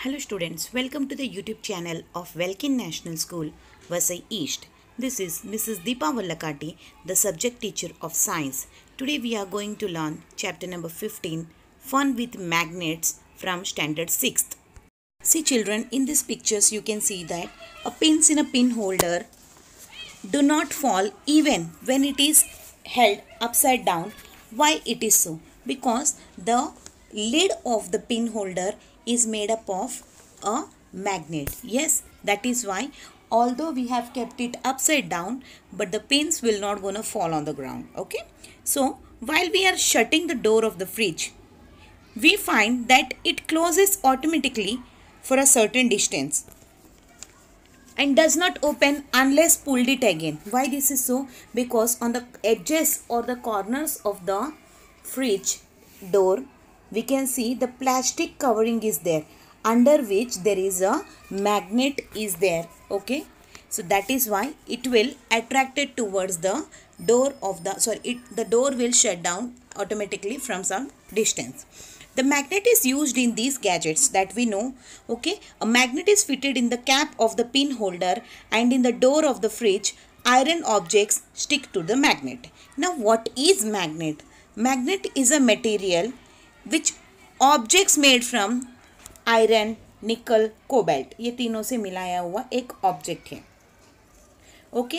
Hello students, welcome to the YouTube channel of Welkin National School, Vasai East. This is Mrs. Deepa Vallakati, the subject teacher of science. Today we are going to learn chapter number 15, Fun with Magnets from standard 6th. See children, in these pictures you can see that a pins in a pin holder do not fall even when it is held upside down. Why it is so? Because the lid of the pin holder is made up of a magnet. Yes, that is why although we have kept it upside down, but the pins will not gonna fall on the ground. Okay, so while we are shutting the door of the fridge, we find that it closes automatically for a certain distance and does not open unless pulled it again. Why this is so? Because on the edges or the corners of the fridge door, we can see the plastic covering is there, under which there is a magnet is there. Okay, so that is why it will attract it towards the door of the the door will shut down automatically from some distance. The magnet is used in these gadgets that we know. Okay, a magnet is fitted in the cap of the pin holder, and in the door of the fridge, iron objects stick to the magnet. Now what is magnet? Magnet is a material which objects made from iron, nickel, cobalt, ये तीनों से मिलाया हुआ एक object है. Okay,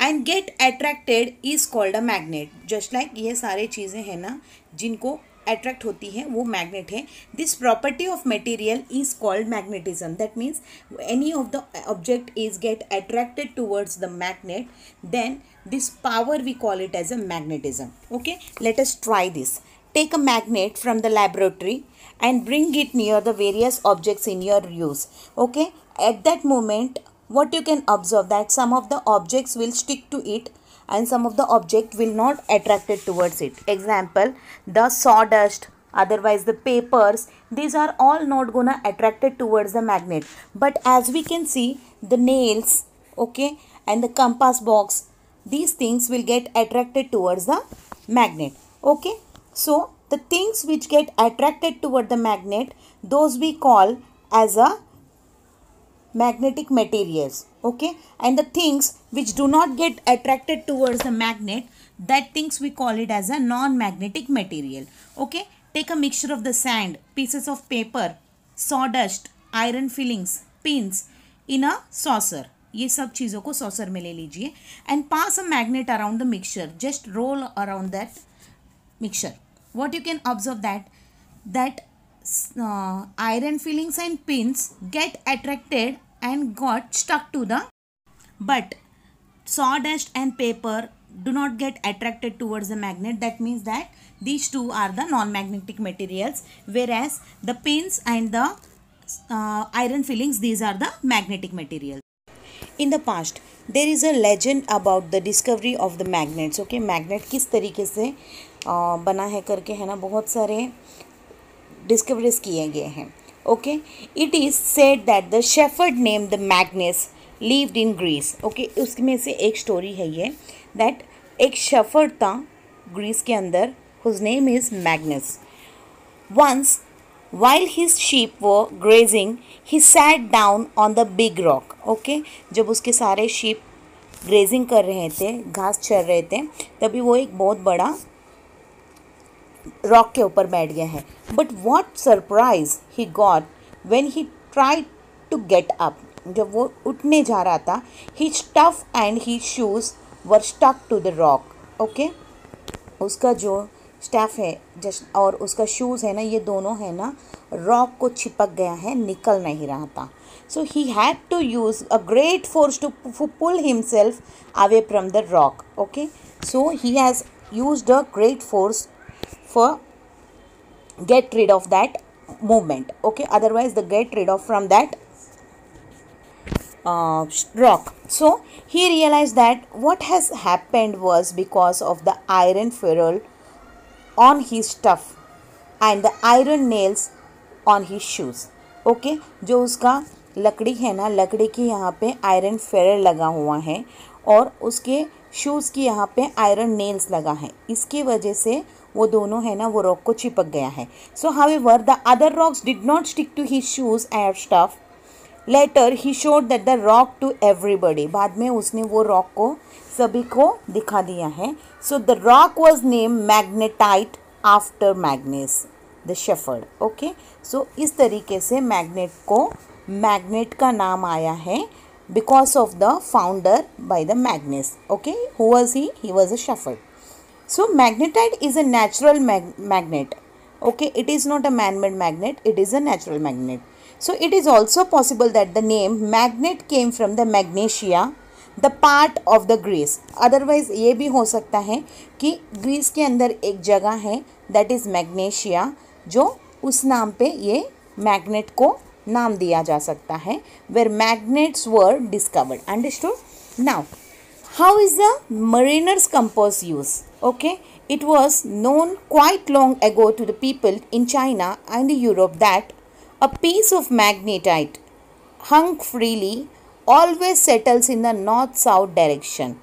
and get attracted is called a magnet. Just like ये सारे चीज़ें हैं ना जिनको अट्रैक्ट होती है वो मैग्नेट है. This property of material is called magnetism. That means any of the object is get attracted towards the magnet, then this power we call it as a magnetism. Okay, let us try this. Take a magnet from the laboratory and bring it near the various objects in your use. Okay, at that moment what you can observe that some of the objects will stick to it and some of the object will not attracted towards it. Example, the sawdust, otherwise the papers, these are all not gonna attracted towards the magnet. But as we can see, the nails, okay, and the compass box, these things will get attracted towards the magnet. Okay, so the things which get attracted toward the magnet, those we call as a magnetic materials. Okay, and the things which do not get attracted towards the magnet, that things we call it as a non-magnetic material. Okay, take a mixture of the sand, pieces of paper, sawdust, iron fillings, pins in a saucer. ये सब चीज़ों को saucer में ले लीजिए and pass a magnet around the mixture. Just roll around that mixture. What you can observe that iron fillings and pins get attracted and got stuck to the, but sawdust and paper do not get attracted towards the magnet. That means that these two are the non-magnetic materials, whereas the pins and the iron fillings, these are the magnetic materials. In the past, there is a legend about the discovery of the magnets. Okay, magnet किस तरीके से बना है करके है ना, बहुत सारे डिस्कवरीज किए गए हैं. Okay, it is said that the shepherd name the Magnus lived in Greece. Okay, उसमें से एक स्टोरी है ये दैट एक शेफर्ड था ग्रीस के अंदर, whose name is Magnus. Once while his sheep were grazing, he sat down on the big rock. Okay, जब उसके सारे sheep grazing कर रहे थे, घास चर रहे थे, तभी वो एक बहुत बड़ा रॉक के ऊपर बैठ गया है. But what surprise he got when he tried to get up. जब वो उठने जा रहा था, his stuff and his shoes were stuck to the rock. Okay, उसका जो स्टैफ है जस्ट और उसका शूज़ है ना, ये दोनों है ना रॉक को चिपक गया है, निकल नहीं रहा था. So he had to use a great force to pull himself away from the rock. Okay, so he has used a great force for get rid of that movement. Okay, otherwise the get rid of from that rock. So he realized that what has happened was because of the iron ferrule on his stuff and the iron nails on his shoes. Okay, जो उसका लकड़ी है ना, लकड़ी की यहाँ पे iron Feral लगा हुआ है और उसके शूज़ की यहाँ पे आयरन नेल्स लगा है. इसकी वजह से वो दोनों है ना वो रॉक को चिपक गया है. So however the other rocks did not stick to his shoes and stuff. Later he showed that the rock to everybody. बाद में उसने वो रॉक को सभी को दिखा दिया है. So the rock was name magnetite after magnes the shepherd. Okay, so इस तरीके से मैग्नेट को मैग्नेट का नाम आया है because of the founder by the Magnus. Okay, who was he? He was a shepherd. So magnetite is a natural magnet. Okay, it is not a man-made magnet, it is a natural magnet. So it is also possible that the name magnet came from the Magnesia, the part of the Greece. Otherwise ये भी हो सकता है कि Greece के अंदर एक जगह है that is Magnesia, जो उस नाम पे ये मैग्नेट को नाम दिया जा सकता है, where magnets were discovered. Understood? Now, how is the mariner's compass used? Okay, it was known quite long ago to the people in China and Europe that a piece of magnetite hung freely always settles in the north-south direction.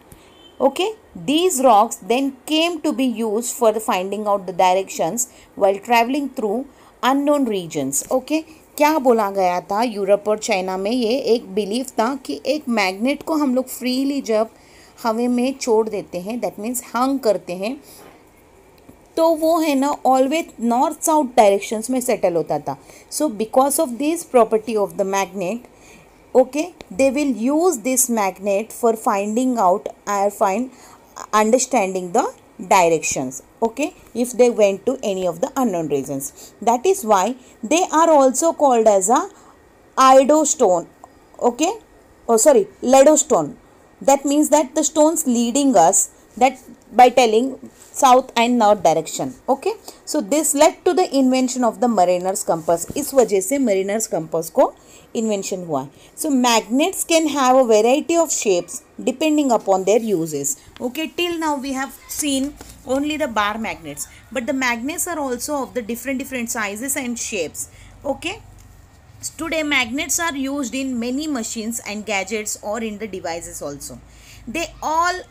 Okay, these rocks then came to be used for the finding out the directions while traveling through unknown regions. Okay, क्या बोला गया था Europe और China में, ये एक belief था कि एक मैग्नेट को हम लोग फ्रीली जब हवा में छोड़ देते हैं, दैट मीन्स हंग करते हैं, तो वो है ना ऑलवेज नॉर्थ साउथ डायरेक्शंस में सेटल होता था. So because of this property of the magnet, okay, they will use this magnet for finding out और find understanding the directions. Okay, if they went to any of the unknown regions. That is why they are also called as a idostone. Okay, oh sorry, ledostone. That means that the stones leading us that by telling south and north direction. Okay, so this led to the invention of the mariner's compass. इस वजह से mariner's compass को invention हुआ. So magnets can have a variety of shapes depending upon their uses. Okay, till now we have seen only the bar magnets, but the magnets are also of the different sizes and shapes. Okay, today magnets are used in many machines and gadgets or in the devices also. They all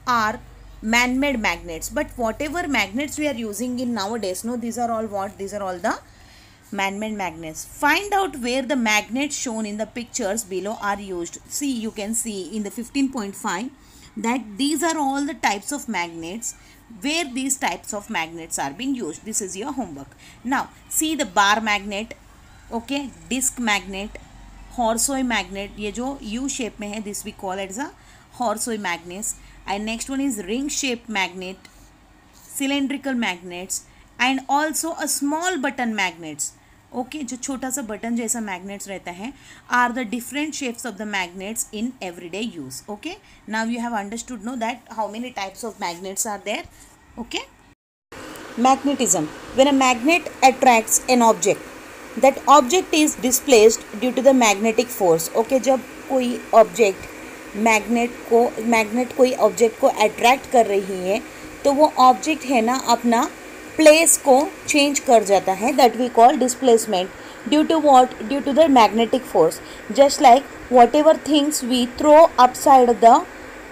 are man-made magnets, but whatever magnets we are using in nowadays, no, these are all what? These are all the man-made magnets. Find out where the magnets shown in the pictures below are used. See, you can see in the 15.5 that these are all the types of magnets where these types of magnets are being used. This is your homework. Now see the bar magnet, okay, disc magnet, horseshoe magnet, ये जो U shape में है, this we call it as a horseshoe magnets. And next one is ring shaped magnet, cylindrical magnets, and also a small button magnets. Okay, जो छोटा सा button जैसा magnets रहता है, are the different shapes of the magnets in everyday use. Okay, now you have understood no that how many types of magnets are there. Okay, magnetism. When a magnet attracts an object, that object is displaced due to the magnetic force. Okay, जब कोई object magnet कोई object को attract कर रही है, तो वो object है ना अपना प्लेस को चेंज कर जाता है, that we call displacement. Due to what? Due to the magnetic force. Just like whatever things we throw upside the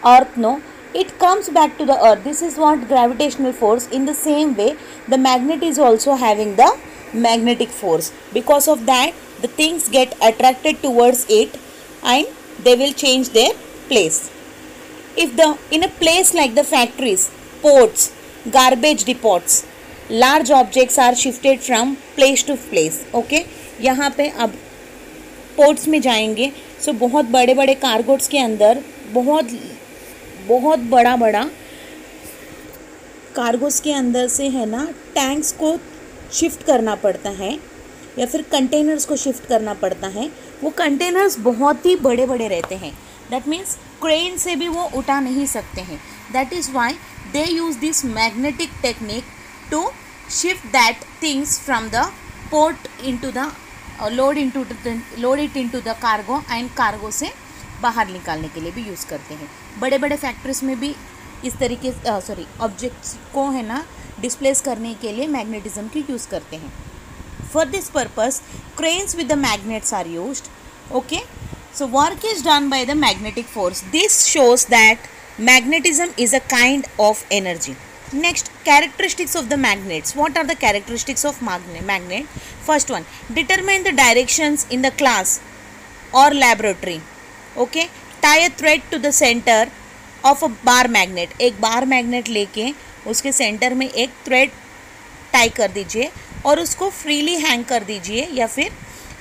earth, no, it comes back to the earth. This is what gravitational force. In the same way, the magnet is also having the magnetic force. Because of that, the things get attracted towards it and they will change their place. If in a place like the factories, ports, garbage depots, large objects are shifted from place to place. Okay, यहाँ पे अब ports में जाएंगे, सो बहुत बड़े बड़े कार्गोट्स के अंदर बहुत बड़ा कार्गोस के अंदर से है ना टैंक्स को शिफ्ट करना पड़ता है या फिर कंटेनर्स को शिफ्ट करना पड़ता है. वो कंटेनर्स बहुत ही बड़े बड़े रहते हैं, दैट मीन्स क्रेन से भी वो उठा नहीं सकते हैं. That is why they use this magnetic technique to shift that things from the port into the load it into the cargo and cargo से बाहर निकालने के लिए भी यूज़ करते हैं. बड़े बड़े फैक्ट्रीज में भी इस तरीके ऑब्जेक्ट्स को है ना डिस्प्लेस करने के लिए मैग्नेटिज्म की यूज़ करते हैं. For this purpose cranes with the magnets are used. Okay, so work is done by the magnetic force. This shows that magnetism is a kind of energy. Next, characteristics of the magnets. What are the characteristics of magnet? First one, determine the directions in the class or laboratory. Okay, tie a thread to the center of a bar magnet. एक bar magnet लेके उसके centre में एक thread tie कर दीजिए और उसको freely hang कर दीजिए या फिर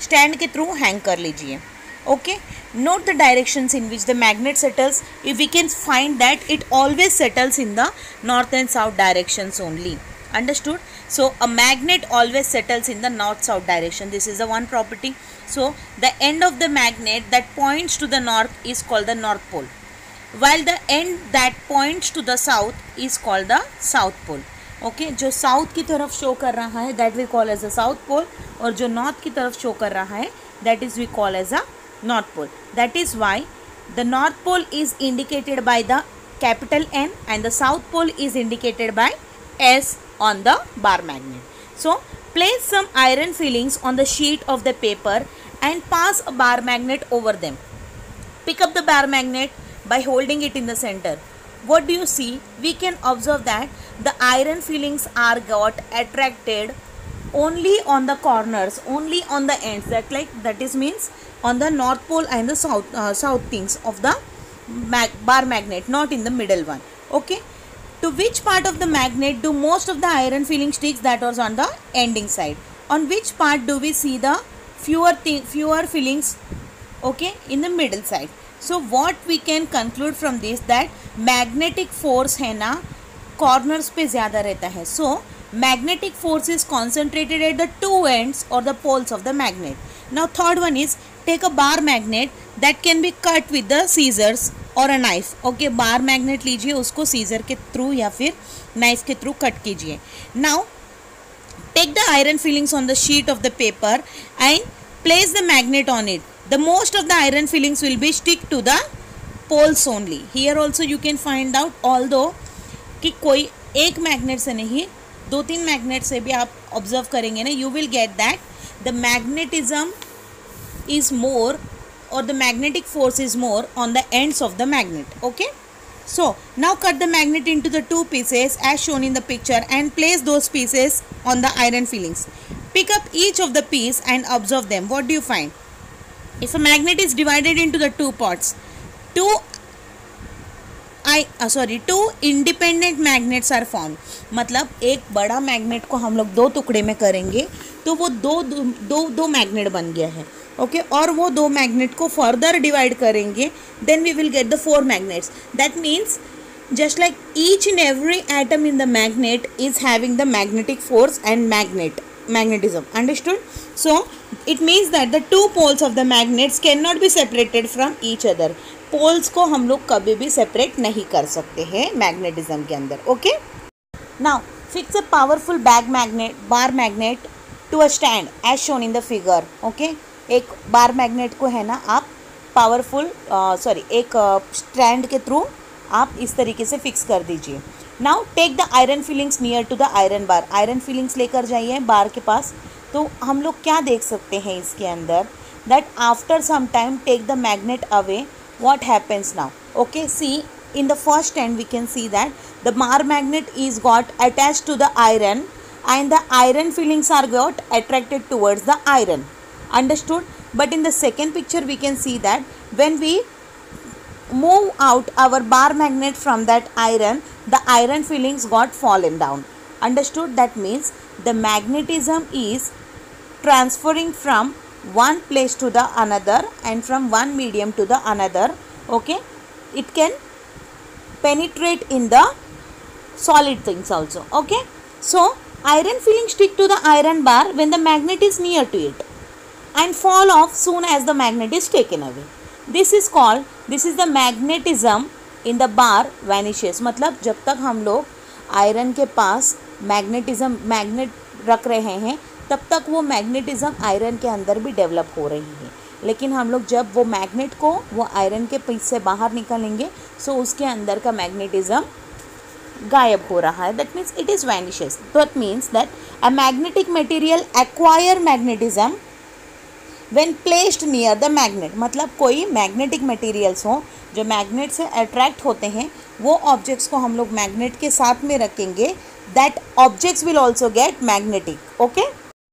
स्टैंड के थ्रू हैंग कर लीजिए. Okay, note the directions in which the magnet settles. If we can find that it always settles in the north and south directions only. Understood? So a magnet always settles in the north south direction. This is the one property. So the end of the magnet that points to the north is called the north pole, while the end that points to the south is called the south pole. Okay, जो south की तरफ show कर रहा है that we call as a south pole, और जो north की तरफ शो कर रहा है that is we call as a north pole. That is why the north pole is indicated by the capital N and the south pole is indicated by S on the bar magnet. So place some iron fillings on the sheet of the paper and pass a bar magnet over them. Pick up the bar magnet by holding it in the center. What do you see? We can observe that the iron fillings are got attracted only on the corners, only on the ends. That is means on the north pole and the south things of the bar magnet, not in the middle one. Okay, to which part of the magnet do most of the iron filling sticks? That was on the ending side. On which part do we see the fewer fillings? Okay, in the middle side. So what we can conclude from this, that magnetic force है ना corners पे ज़्यादा रहता है. So magnetic force is concentrated at the two ends or the poles of the magnet. Now third one is, take a bar magnet that can be cut with the scissors or a knife. Okay, bar magnet लीजिए, उसको scissor के through या फिर knife के through cut कीजिए. Now take the iron fillings on the sheet of the paper and place the magnet on it. The most of the iron fillings will be stick to the poles only. Here also you can find out, although कि कोई एक magnet से नहीं, दो तीन magnet से भी आप ऑब्जर्व करेंगे ना, you will get that the magnetism is more or the magnetic force is more on the ends of the magnet. Okay, so now cut the magnet into the two pieces as shown in the picture and place those pieces on the iron fillings. Pick up each of the piece and observe them. What do you find? If a magnet is divided into the two parts, two independent magnets are form. मतलब एक बड़ा magnet को हम लोग दो टुकड़े में करेंगे तो वो दो मैग्नेट बन गया है. ओके, और वो दो मैग्नेट को फर्दर डिवाइड करेंगे, then we will get the four magnets. That means just like each and every atom in the magnet is having the magnetic force and magnetism. Understood? So it means that the two poles of the magnets cannot be separated from each other. Poles को हम लोग कभी भी separate नहीं कर सकते हैं magnetism के अंदर. Okay, now fix a powerful bar magnet to a stand as shown in the figure. Okay, एक बार मैग्नेट को है ना आप पावरफुल एक स्टैंड के थ्रू आप इस तरीके से फिक्स कर दीजिए. Now take the iron filings near to the iron bar. Iron filings लेकर जाइए बार के पास. तो हम लोग क्या देख सकते हैं इसके अंदर, that after some time take the magnet away. What happens now? Okay, see in the first end we can see that the bar magnet is got attached to the iron and the iron fillings are got attracted towards the iron. Understood? But in the second picture we can see that when we move out our bar magnet from that iron, the iron fillings got fallen down. Understood? That means the magnetism is transferring from one place to the another and from one medium to the another. Okay, it can penetrate in the solid things also. Okay, so iron filling stick to the iron bar when the magnet is near to it and fall off soon as the magnet is taken away. This is the magnetism in the bar vanishes. मतलब जब तक हम लोग iron के पास magnet रख रहे हैं तब तक वो मैग्नेटिज्म आयरन के अंदर भी डेवलप हो रही है. लेकिन हम लोग जब वो मैग्नेट को वो आयरन के पीस से बाहर निकालेंगे सो उसके अंदर का मैग्नेटिज्म गायब हो रहा है. That means it is vanishes. That means that a magnetic material acquire magnetism when placed near the magnet, मतलब कोई मैग्नेटिक मटेरियल्स हो जो मैग्नेट से अट्रैक्ट होते हैं, वो ऑब्जेक्ट्स को हम लोग मैग्नेट के साथ में रखेंगे, that objects will also get magnetic, okay,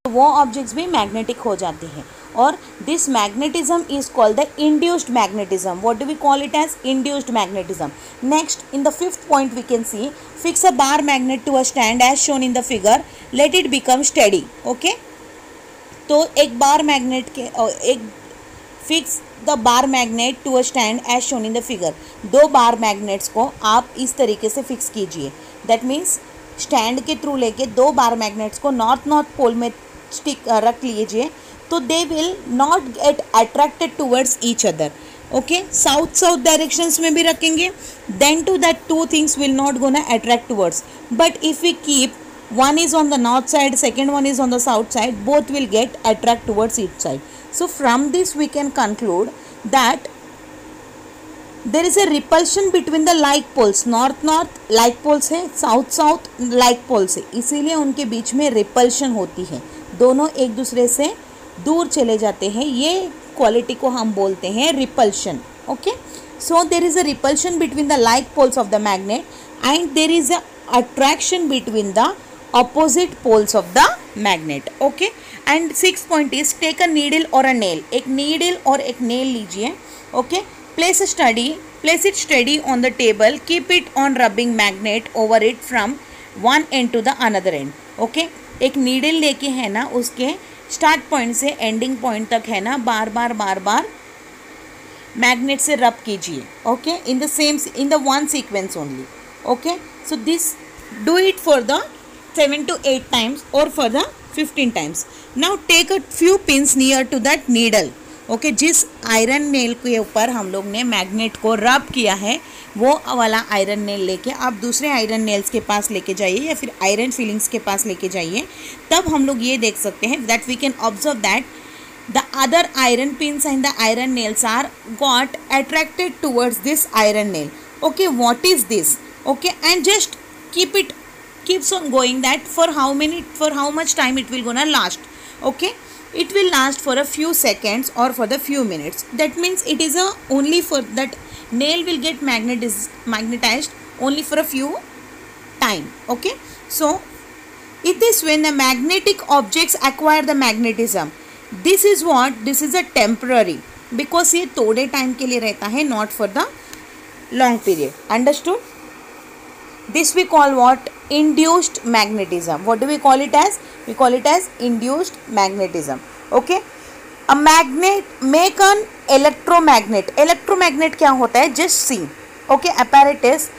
तो वो ऑब्जेक्ट्स भी मैग्नेटिक हो जाते हैं. और this magnetism is called the induced magnetism. What do we call it as? Induced magnetism. Next, in the fifth point we can see, fix a bar magnet to a stand as shown in the figure, let it become steady. Okay, तो एक bar magnet के एक fix the bar magnet to a stand as shown in the figure. दो bar magnets को आप इस तरीके से फिक्स कीजिए. दैट मीन्स स्टैंड के थ्रू लेके दो बार मैग्नेट्स को नॉर्थ पोल में स्टिक रख लीजिए, तो they will not get attracted towards each other. Okay, south directions में भी रखेंगे, then to that two things will not gonna attract towards. But if we keep one is on the north side, second one is on the south side, both will get attract towards each side. So from this we can conclude that there is a repulsion between the like poles. north like poles है, south like poles है, इसीलिए उनके बीच में repulsion होती है, दोनों एक दूसरे से दूर चले जाते हैं. ये क्वालिटी को हम बोलते हैं repulsion. Okay, so there is a repulsion between the like poles of the magnet and there is a attraction between the opposite poles of the magnet. Okay, and sixth point is take a needle or a nail. एक needle और एक nail लीजिए. Okay, place it steady on the table, keep it on rubbing magnet over it from one end to the another end. Okay, एक needle लेके है ना, उसके start point से एंडिंग पॉइंट तक है ना, बार बार मैग्नेट से रब कीजिए. Okay, in the one sequence only. Okay, so this do it for the 7 to 8 times or for the 15 times. Now take a few pins near to that needle. Okay, जिस iron nail के ऊपर हम लोग ने magnet को रब किया है, वो वाला आयरन नेल लेके आप दूसरे आयरन नेल्स के पास लेके जाइए या फिर आयरन फिलिंग्स के पास लेके जाइए. तब हम लोग ये देख सकते हैं that we can observe that the other iron pins and the iron nails are got attracted towards this iron nail. Okay, what is this? Okay, and just keeps on going that for how much time it will gonna last. Okay, it will last for a few seconds or for the few minutes. That means it is only for that nail will get magnetized only for a few time. Okay, so it is when the magnetic objects acquire the magnetism. This is a temporary, because ये थोड़े time के लिए रहता है, not for the long period. Understood? This we call what? Induced magnetism. What do we call it as? We call it as induced magnetism. Okay, a magnet make an electromagnet. Electromagnet क्या होता है? Just see. Okay, apparatus,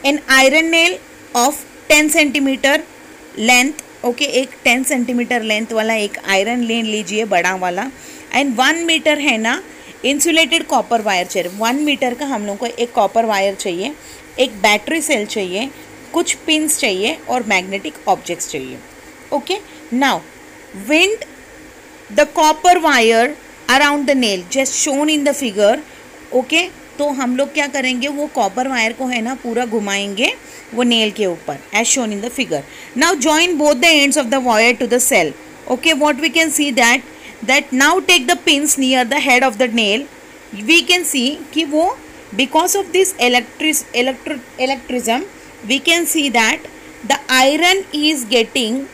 an iron nail of 10 centimeter length. Okay, एक 10 centimetre length वाला एक iron लेन लीजिए, बड़ा वाला, and 1 metre है ना इंसुलेटेड कॉपर वायर चाहिए. 1 मीटर का हम लोग को एक कॉपर वायर चाहिए, एक बैटरी सेल चाहिए, कुछ पिंस चाहिए और मैग्नेटिक ऑब्जेक्ट्स चाहिए. Okay, now wind the copper wire around the nail just shown in the figure. Okay, तो हम लोग क्या करेंगे, वो कॉपर वायर को है ना पूरा घुमाएंगे वो नेल के ऊपर, as shown in the figure. Now join both the ends of the wire to the cell. Okay, what we can see that now take the pins near the head of the nail. We can see कि वो because of this electrism we can see that the iron is getting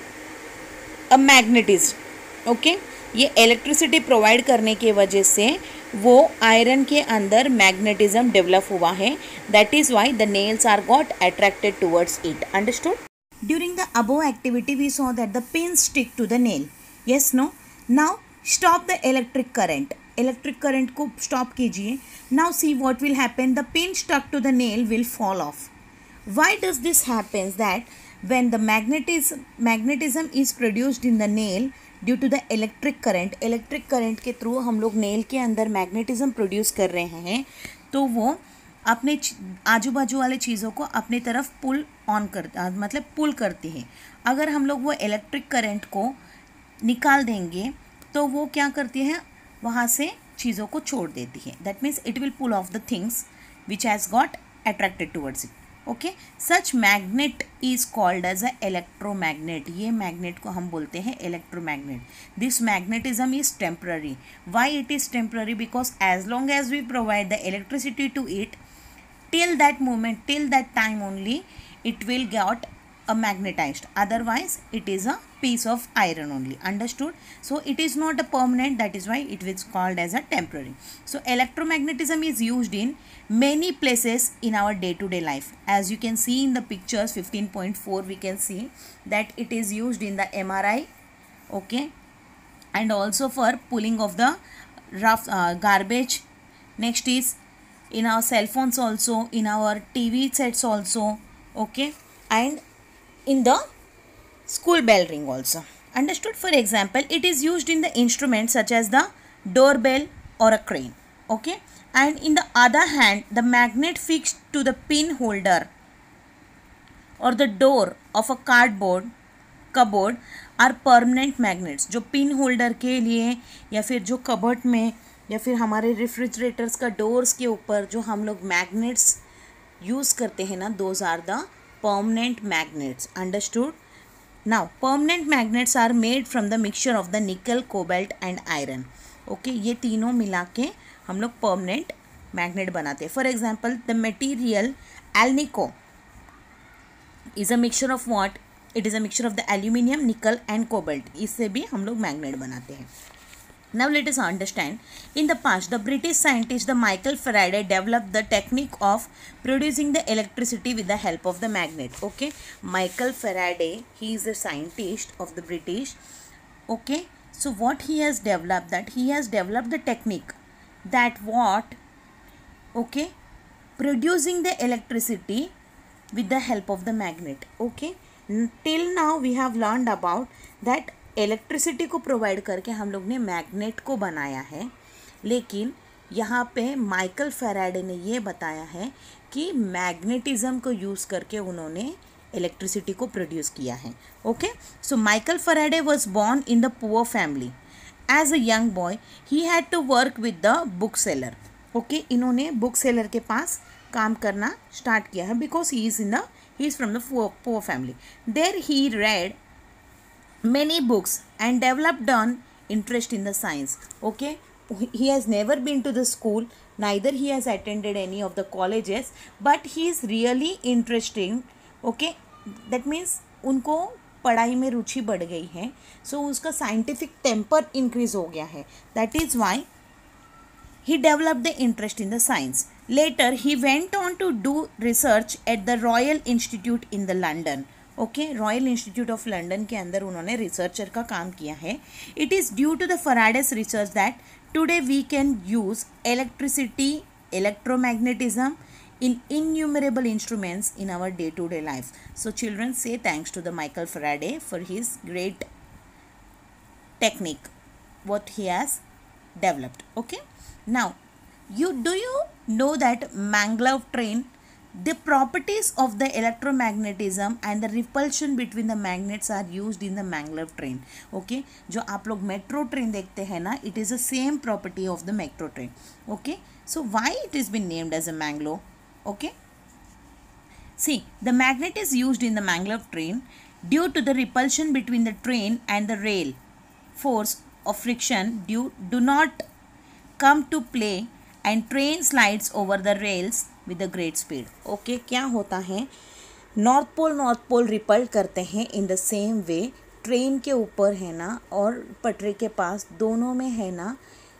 a magnetism. Okay, ये electricity provide करने की वजह से वो iron के अंदर मैग्नेटिज्म डेवलप हुआ है. That is why the nails are got attracted towards it. Understood? During the above activity we saw that the pin stick to the nail. Yes, no? Now stop the electric current. Electric current को stop कीजिए. Now see what will happen, the pin stuck to the nail will fall off. Why does this happens? That when the magnetism is produced in the nail due to the electric current के through हम लोग nail के अंदर magnetism produce कर रहे हैं, तो वो अपने आजू बाजू वाले चीज़ों को अपनी तरफ पुल करती है. अगर हम लोग वो इलेक्ट्रिक करंट को निकाल देंगे तो वो क्या करती है, वहाँ से चीज़ों को छोड़ देती है. That means it will pull off the things which has got attracted towards it. Okay, such magnet is called as a electromagnet, ये मैग्नेट को हम बोलते हैं electromagnet. This magnetism is temporary. Why it is temporary? Because as long as we provide the electricity to it, till that moment, till that time only, it will get magnetized. Otherwise it is a piece of iron only. Understood? So it is not a permanent, that is why it is called as a temporary. So electromagnetism is used in many places in our day to day life. As you can see in the pictures 15.4, we can see that it is used in the MRI, okay, and also for pulling of the rough garbage. Next is in our cell phones also, in our TV sets also, okay, and in the school bell ring also. Understood? For example, it is used in the instruments such as the doorbell or a crane, okay. And in the other hand, the magnet fixed to the pin holder or the door of a cupboard are permanent magnets. जो pin holder के लिए या फिर जो cupboard में या फिर हमारे रेफ्रिजरेटर्स का डोर्स के ऊपर जो हम लोग मैग्नेट्स यूज़ करते हैं ना, those are the permanent magnets. Understood? Now permanent magnets are made from the mixture of the nickel, cobalt and iron. Okay, ये तीनों मिला के हम लोग परमानेंट मैग्नेट बनाते हैं. For example, the material alnico is a mixture of what? It is a mixture of the aluminium, निकल and cobalt. इससे भी हम लोग मैग्नेट बनाते हैं. Now let us understand. In the past, the British scientist the Michael Faraday developed the technique of producing the electricity with the help of the magnet. Okay, Michael Faraday, he is a scientist of the British. Okay, so what he has developed, that he has developed the technique that what, okay, producing the electricity with the help of the magnet. Okay, till now we have learned about that electricity को provide करके हम लोग ने magnet को बनाया है, लेकिन यहाँ पे माइकल फैराडे ने ये बताया है कि मैग्नेटिज्म को यूज़ करके उन्होंने इलेक्ट्रिसिटी को प्रोड्यूस किया है. Okay, so Michael Faraday was born in the poor family. As a young boy he had to work with the book seller. Okay, इन्होंने बुक सेलर के पास काम करना स्टार्ट किया है because he is from the poor family. There he read many books and developed an interest in the science. Okay, he has never been to the school, neither he has attended any of the colleges, but he is really interesting. Okay, that means उनको पढ़ाई में रुचि बढ़ गई है, so उसका scientific temper increase हो गया है. That is why he developed the interest in the science. Later he went on to do research at the Royal Institute in the London. Okay, Royal Institute of London के अंदर उन्होंने researcher का काम किया है. It is due to the Faraday's research that today we can use electricity, electromagnetism in innumerable instruments in our day-to-day life. So children, say thanks to the Michael Faraday for his great technique what he has developed. Okay, now do you know that maglev train, the properties of the electromagnetism and the repulsion between the magnets are used in the maglev train. Okay, जो आप लोग metro train देखते हैं ना, it is the same property of the metro train. Okay, so why it is been named as a maglev? Okay, see, the magnet is used in the maglev train due to the repulsion between the train and the rail. Force of friction do not come to play and train slides over the rails with a great speed. Okay, क्या होता है, north pole रिपल्ट करते हैं in the same way. Train के ऊपर है ना और पटरी के पास, दोनों में है ना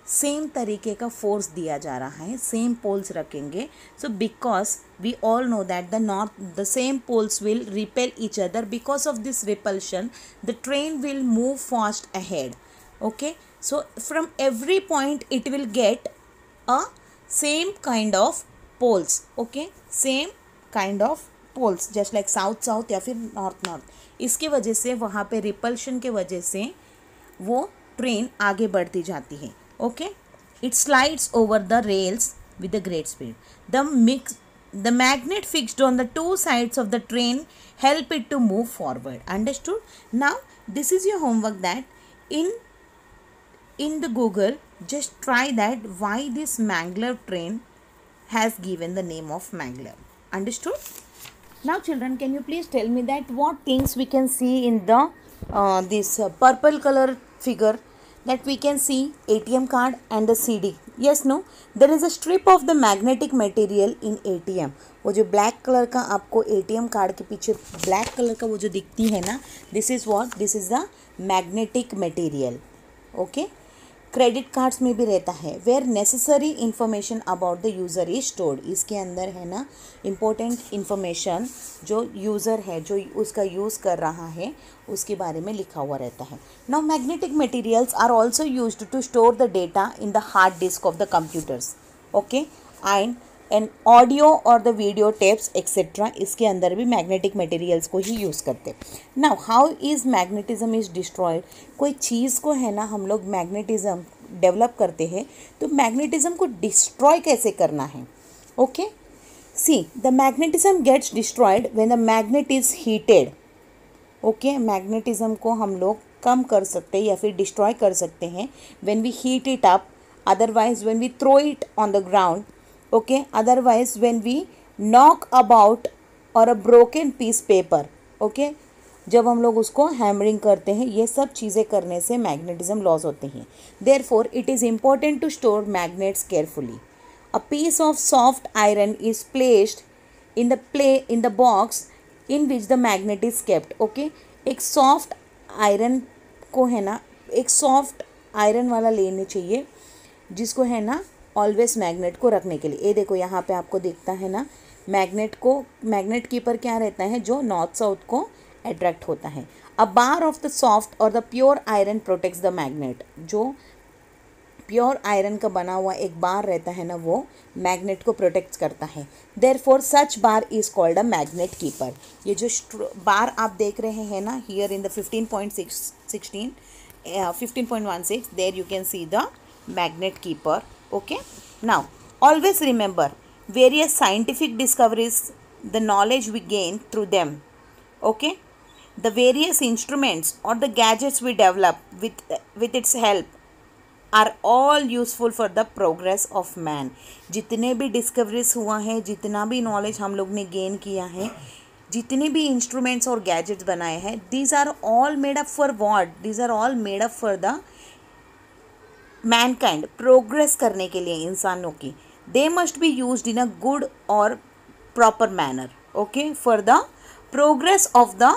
सेम तरीके का फोर्स दिया जा रहा है, सेम पोल्स रखेंगे. So because we all know that the same poles will repel each other. Because of this repulsion the train will move fast ahead. Okay, so from every point it will get a same kind of poles. Okay, same kind of poles, just like south या फिर north. इसके वजह से वहाँ पे repulsion के वजह से वो ट्रेन आगे बढ़ती जाती है. Okay, it slides over the rails with a great speed. The magnet fixed on the two sides of the train help it to move forward. Understood? Now this is your homework that in the Google, just try that why this maglev train has given the name of maglev. Understood? Now children, can you please tell me that what things we can see in the this purple color figure, that we can see ATM card and the CD. Yes, no, there is a strip of the magnetic material in ATM. वो जो black colour का आपको ATM card के पीछे black colour का वो जो दिखती है ना, this is what, this is the magnetic material. Okay, credit cards में भी रहता है. Where necessary information about the user is stored. इसके अंदर है ना इम्पोर्टेंट इन्फॉर्मेशन जो यूज़र है, जो उसका यूज़ कर रहा है, उसके बारे में लिखा हुआ रहता है. Now magnetic materials are also used to store the data in the hard disk of the computers. Okay, and audio और द वीडियो टेप्स एक्सेट्रा, इसके अंदर भी मैग्नेटिक मटेरियल्स को ही यूज़ करते हैं. Now how is magnetism is destroyed. कोई चीज़ को है ना हम लोग मैग्नेटिज्म डेवलप करते हैं, तो मैग्नेटिज्म को डिस्ट्रॉय कैसे करना है. Okay, see the magnetism gets destroyed when the magnet is heated. Okay, magnetism को हम लोग कम कर सकते हैं या फिर डिस्ट्रॉय कर सकते हैं when we heat it up, otherwise when we throw it on the ground. Okay, otherwise when we knock about और a broken piece paper. Okay, जब हम लोग उसको हैमरिंग करते हैं, ये सब चीज़ें करने से मैग्नेटिज्म लॉस होते हैं. Therefore it is important to store magnets carefully. A piece of soft iron is placed in the box in which the magnet is kept. Okay, एक सॉफ्ट आयरन को है ना, एक सॉफ्ट आयरन वाला लेने चाहिए जिसको है ना ऑलवेज मैग्नेट को रखने के लिए. ये देखो यहाँ पे आपको दिखता है ना, मैग्नेट कीपर क्या रहता है, जो नॉर्थ साउथ को अट्रैक्ट होता है. अ बार ऑफ द सॉफ्ट और the pure iron protects the magnet. जो प्योर आयरन का बना हुआ एक बार रहता है ना, वो मैग्नेट को प्रोटेक्ट करता है. Therefore such bar is called a magnet keeper. ये जो बार आप देख रहे हैं ना here in the 15.16 there you can see the magnet keeper. Okay, now always remember various scientific discoveries, the knowledge we gain through them. Okay, the various instruments or the gadgets we develop with its help are all useful for the progress of man. जितने भी discoveries हुआ है, जितना भी knowledge हम लोग ने gain किया है, जितने भी instruments और gadgets बनाए हैं, these are all made up for what? These are all made up for the mankind, progress करने के लिए इंसानों की. They must be used in a good और proper manner. Okay, for the progress of the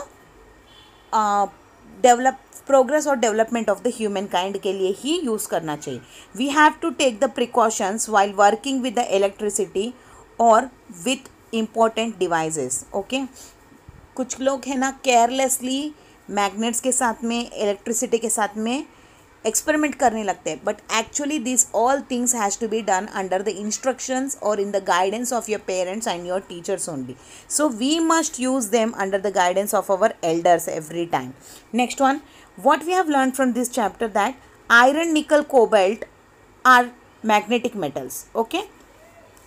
progress और development of the human kind के लिए ही यूज़ करना चाहिए. We have to take the precautions while working with the electricity और with important devices. Okay, कुछ लोग है ना केयरलेसली मैग्नेट्स के साथ में, इलेक्ट्रिसिटी के साथ में एक्सपेरिमेंट करने लगते हैं, but actually this all things has to be done under the instructions और in the guidance of your parents and your teachers only. So we must use them under the guidance of our elders every time. Next one, what we have learned from this chapter, that iron, nickel, cobalt are magnetic metals. Okay,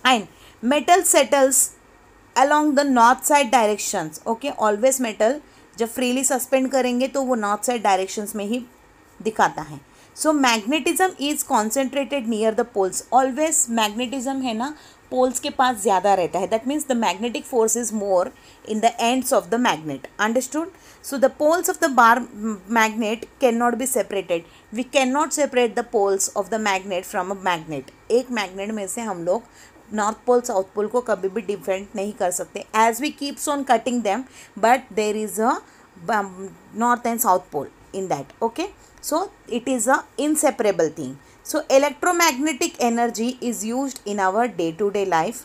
and metal settles along the north side directions. Okay, always metal जब freely suspend करेंगे तो वो north side directions में ही दिखाता है. So magnetism is concentrated near the poles. Always magnetism है ना पोल्स के पास ज़्यादा रहता है. That means the magnetic force is more in the ends of the magnet. Understood. So the poles of the bar magnet can not be separated. We can not separate the poles of the magnet from a magnet. एक magnet में से हम लोग north pole south pole को कभी भी different नहीं कर सकते. As we keeps on cutting them, but there is a north and south pole in that. Okay, so it is a inseparable thing. So electromagnetic energy is used in our day to day life.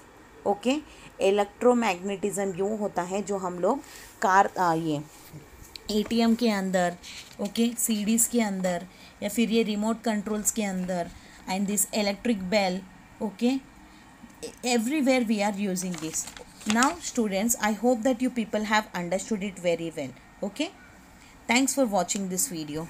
Okay, electromagnetism यूँ होता है जो हम लोग car ये ATM के अंदर, okay, CDs के अंदर, या फिर ये रिमोट कंट्रोल्स के अंदर, and this electric bell. Okay, everywhere we are using this. Now students, I hope that you people have understood it very well. Okay, thanks for watching this video.